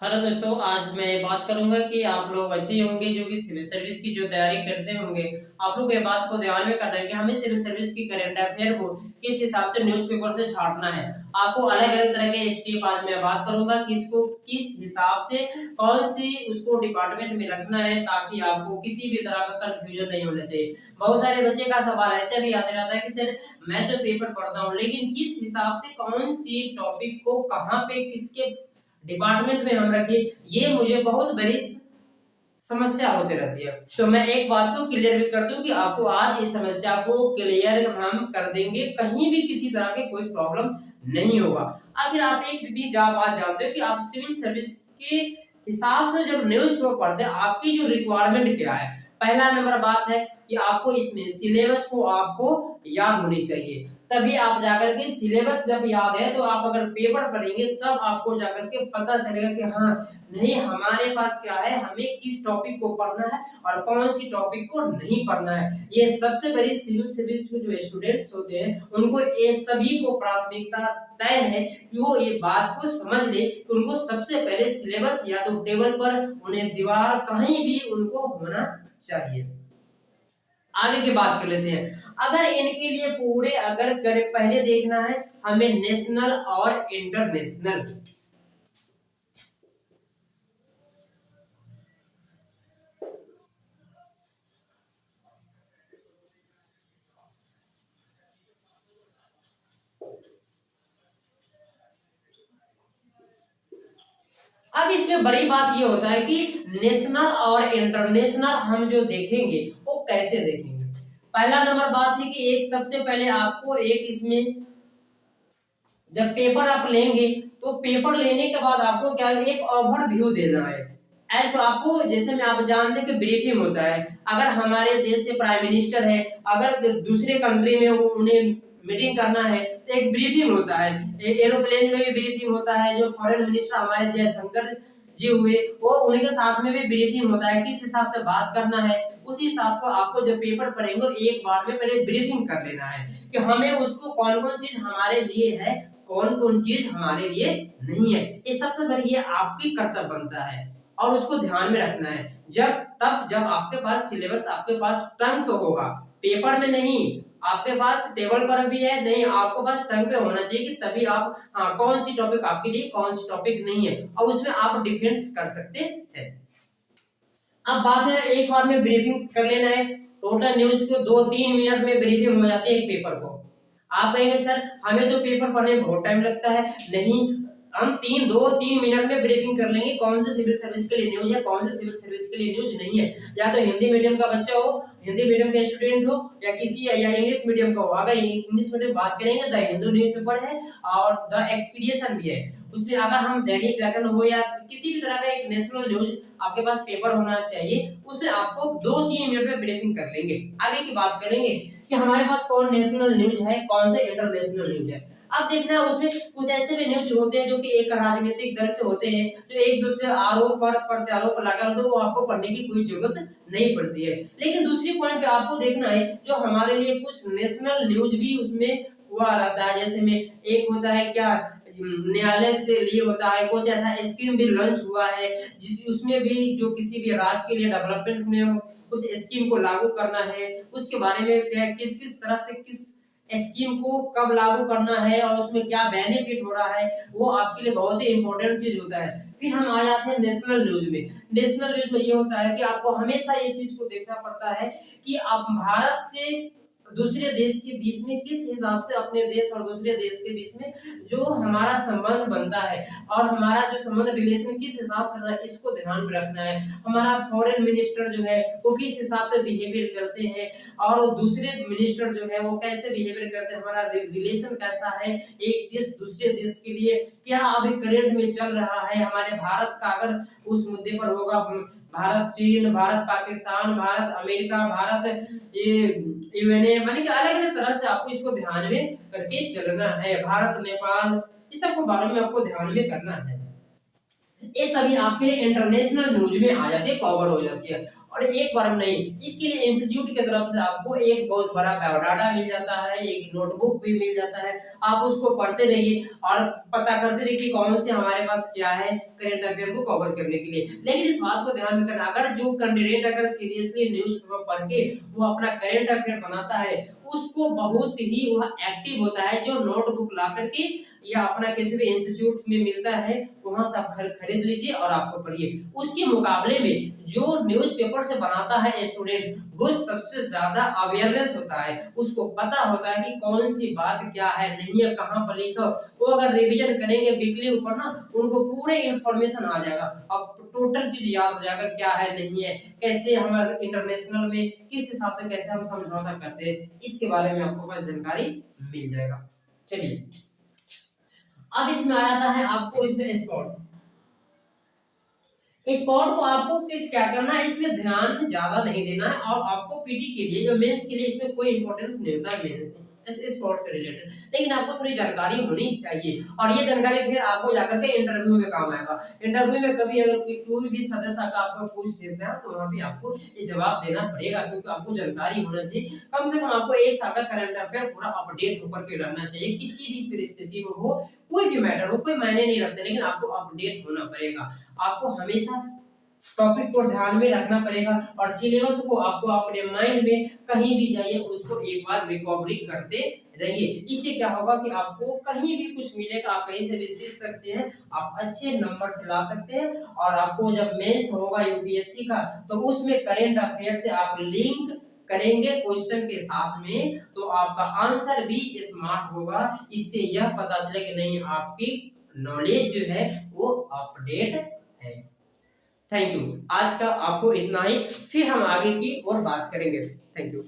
Hello दोस्तों, आज मैं बात करूंगा कि आप लोग अच्छे होंगे जो कि सिविल सर्विस की जो तैयारी करते होंगे। आप लोग ये बात को ध्यान में करना है कि हमें सिविल सर्विस की करंट अफेयर को किस हिसाब से न्यूज़पेपर से छांटना है। आपको अलग अलग तरह के स्टेप आज मैं बात करूंगा कि इसको किस हिसाब से कौन सी उसको डिपार्टमेंट में रखना है ताकि आपको किसी भी तरह का कंफ्यूजन नहीं होना चाहिए। बहुत सारे बच्चे का सवाल ऐसे भी आते रहता है कि सर मैं तो पेपर पढ़ता हूँ लेकिन किस हिसाब से कौन सी टॉपिक को कहाँ पे किसके डिपार्टमेंट में हम रखें, ये मुझे बहुत बड़ी समस्या होती रहती है। तो मैं एक बात को क्लियर भी कर दूं कि आपको आज इस समस्या को क्लियर हम कर देंगे, कहीं भी किसी तरह की कोई प्रॉब्लम नहीं होगा। आखिर आप एक भी बात जानते हो कि आप सिविल सर्विस के हिसाब से जब न्यूज पेपर पढ़ते हैं आपकी जो रिक्वायरमेंट क्या है। पहला नंबर बात है कि आपको इसमें सिलेबस को आपको याद होनी चाहिए, तभी आप जाकर के सिलेबस जब याद है तो आप अगर पेपर पढ़ेंगे तब आपको जाकर के पता चलेगा कि हाँ नहीं हमारे पास क्या है, हमें किस टॉपिक को पढ़ना है और कौन सी टॉपिक को नहीं पढ़ना है। ये सबसे बड़ी सिविल सर्विस के जो स्टूडेंट्स होते हैं उनको ये सभी को प्राथमिकता तय है कि वो ये बात को समझ ले कि उनको सबसे पहले सिलेबस या तो टेबल पर उन्हें दीवार कहीं भी उनको होना चाहिए। आगे की बात कर लेते हैं। अगर इनके लिए पूरे अगर पहले देखना है हमें नेशनल और इंटरनेशनल। अब इसमें बड़ी बात ये होता है कि नेशनल और इंटरनेशनल हम जो देखेंगे वो कैसे देखेंगे। पहला नंबर बात है कि एक सबसे पहले आपको एक इसमें जब पेपर आप लेंगे तो पेपर लेने के बाद आपको क्या एक ओवरव्यू देना है। एज तो आपको जैसे में आप जानते हैं कि ब्रीफिंग होता है। अगर हमारे देश से प्राइम मिनिस्टर है, अगर दूसरे कंट्री में उन्हें मीटिंग करना है तो एक ब्रीफिंग होता है। एरोप्लेन में भी ब्रीफिंग होता है। जो फॉरेन मिनिस्टर हमारे जयशंकर जी हुए वो उनके साथ में भी ब्रीफिंग होता है, किस हिसाब से बात करना है। उसी हिसाब को आपको जब पेपर पढ़ेंगे एक बार में पहले ब्रीफिंग कर लेना है कि हमें उसको कौन कौन चीज हमारे लिए है, कौन कौन चीज हमारे लिए नहीं है। ये सबसे बड़ी ये आपकी कर्तव्य बनता है और उसको ध्यान में रखना है। जब आपके पास सिलेबस आपके पास टंग पे होगा, पेपर में नहीं। आपके पास टेबल पर भी है नहीं, आपको पास टंग पे होना चाहिए कि तभी आप कौन सी टॉपिक आपके लिए कौन सी टॉपिक नहीं है और उसमें आप डिफेंस कर सकते हैं। अब बात है एक बार में ब्रीफिंग कर लेना है। टोटल न्यूज को 2-3 मिनट में ब्रीफिंग हो जाती है एक पेपर को। आप कहेंगे सर हमें तो पेपर पढ़ने में बहुत टाइम लगता है। नहीं, हम 2-3 मिनट में ब्रीफिंग कर लेंगे कौन से सिविल सर्विस के लिए न्यूज है, कौन से सिविल सर्विस के लिए न्यूज नहीं है। या तो हिंदी मीडियम का बच्चा हो, हिंदी मीडियम का स्टूडेंट हो या किसी या इंग्लिश मीडियम का हो। अगर इंग्लिश मीडियम बात करेंगे द हिंदू न्यूज़पेपर है और द एक्सपीडिशन भी है। उसमें अगर हम दैनिक जागरण हो या किसी भी तरह का एक नेशनल न्यूज आपके पास पेपर होना चाहिए, उसमें आपको 2-3 मिनट में ब्रीफिंग कर लेंगे। आगे की बात करेंगे कि हमारे पास कौन नेशनल न्यूज है, कौन से इंटरनेशनल न्यूज है। अब देखना है उसमें कुछ ऐसे भी न्यूज होते हैं जो कि एक राजनीतिक दल से होते हैं, जो एक दूसरे आरोप पर प्रत्यारोप लगा होते हैं, वो आपको पढ़ने की कोई जरूरत नहीं पड़ती है। लेकिन दूसरी पॉइंट पे आपको देखना है जो हमारे लिए कुछ नेशनल न्यूज भी उसमें हुआ रहता है। जैसे में एक होता है क्या न्यायालय से लिए होता है, कुछ ऐसा स्कीम भी लॉन्च हुआ है जिस उसमें भी जो किसी भी राज्य के लिए डेवलपमेंट में उस स्कीम को लागू करना है, उसके बारे में क्या किस किस तरह से किस स्कीम को कब लागू करना है और उसमें क्या बेनिफिट हो रहा है, वो आपके लिए बहुत ही इंपॉर्टेंट चीज होता है। फिर हम आ जाते हैं नेशनल न्यूज में। नेशनल न्यूज में ये होता है कि आपको हमेशा ये चीज को देखना पड़ता है कि आप भारत से दूसरे देश के बीच में किस हिसाब से अपने देश और दूसरे देश के बीच में जो हमारा संबंध बनता है और हमारा जो संबंध रिलेशन किस हिसाब से है, इसको ध्यान में रखना है। हमारा फॉरेन मिनिस्टर जो है वो किस हिसाब से बिहेवियर करते हैं और दूसरे मिनिस्टर जो है वो कैसे बिहेवियर करते हैं, हमारा रिलेशन कैसा है एक देश दूसरे देश के लिए, क्या अभी करंट में चल रहा है। हमारे भारत का अगर उस मुद्दे पर होगा, भारत चीन, भारत पाकिस्तान, भारत अमेरिका, भारत ये यूएनए, माने कि अलग अलग तरह से आपको इसको ध्यान में करके चलना है। भारत नेपाल, इस सबको बारे में आपको ध्यान में करना है। ये सभी आपके लिए इंटरनेशनल न्यूज में आ जाती है, कवर हो जाती है। और एक बार नहीं, इसके लिए इंस्टीट्यूट की तरफ से आपको एक बहुत बड़ा बायोडाटा मिल जाता है, एक नोटबुक भी मिल जाता है, आप उसको पढ़ते रहिए और पता करते रहिए कि कौन से हमारे पास क्या है करंट अफेयर को कवर करने के लिए। लेकिन इस बात को ध्यान में रखना, अगर जो कैंडिडेट अगर सीरियसली न्यूज़पेपर पढ़ के वो अपना करंट अफेयर बनाता है, उसको बहुत ही वह एक्टिव होता है, जो नोटबुक ला करके या अपना किसी भी इंस्टीट्यूट में मिलता है वहां से आप खरीद लीजिए और आपको पढ़िए। उसके मुकाबले में जो न्यूज़पेपर से बनाता है स्टूडेंट, वो सबसे ज्यादा अवेयरनेस होता है, उसको पता होता है कि कौन सी बात क्या है, नहीं है, कहाँ पर लिखा। वो अगर रिवीजन करेंगे वीकली ऊपर ना, उनको पूरे इंफॉर्मेशन आ जाएगा, अब टोटल चीज याद हो जाएगा क्या है नहीं है, कैसे हमारे इंटरनेशनल में किस हिसाब से कैसे हम समझौता करते हैं, इसके बारे में आपको बस जानकारी मिल जाएगा। चलिए अब इसमें आ जाता है आपको इसमें स्पॉट। स्पॉट को आपको क्या करना है, इसमें ध्यान ज्यादा नहीं देना है और आपको पीटी के लिए जो मेंस के लिए इसमें कोई इंपॉर्टेंस नहीं होता है स्पॉट से रिलेटेड, लेकिन आपको थोड़ी जानकारी होनी चाहिए और ये जानकारी फिर आपको जाकर के इंटरव्यू में काम आएगा। इंटरव्यू में कभी अगर कोई भी सदस्य का आपको पूछ देता है तो वहां भी आपको ये जवाब देना पड़ेगा, क्योंकि आपको जानकारी होना चाहिए। कम से कम आपको एक साल का करंट अफेयर पूरा अपडेट होकर के रहना चाहिए, किसी भी परिस्थिति में हो, कोई भी मैटर हो, कोई मायने नहीं रखते, लेकिन आपको अपडेट होना पड़ेगा। आपको हमेशा टॉपिक को ध्यान में रखना पड़ेगा और सिलेबस को आपको अपने माइंड में कहीं भी जाइए उसको एक बार रिकवरी करते रहिए। इससे क्या होगा कि आपको कहीं भी कुछ मिलेगा, आप कहीं से भी सीख सकते हैं, आप अच्छे नंबर से ला सकते हैं और आपको जब मेंस होगा यूपीएससी का तो उसमें करंट अफेयर से आप लिंक करेंगे क्वेश्चन के साथ में, तो आपका आंसर भी स्मार्ट होगा। इससे यह पता चले कि नहीं आपकी नॉलेज जो है वो अपडेट है। Thank you. आज का आपको इतना ही, फिर हम आगे की और बात करेंगे। Thank you.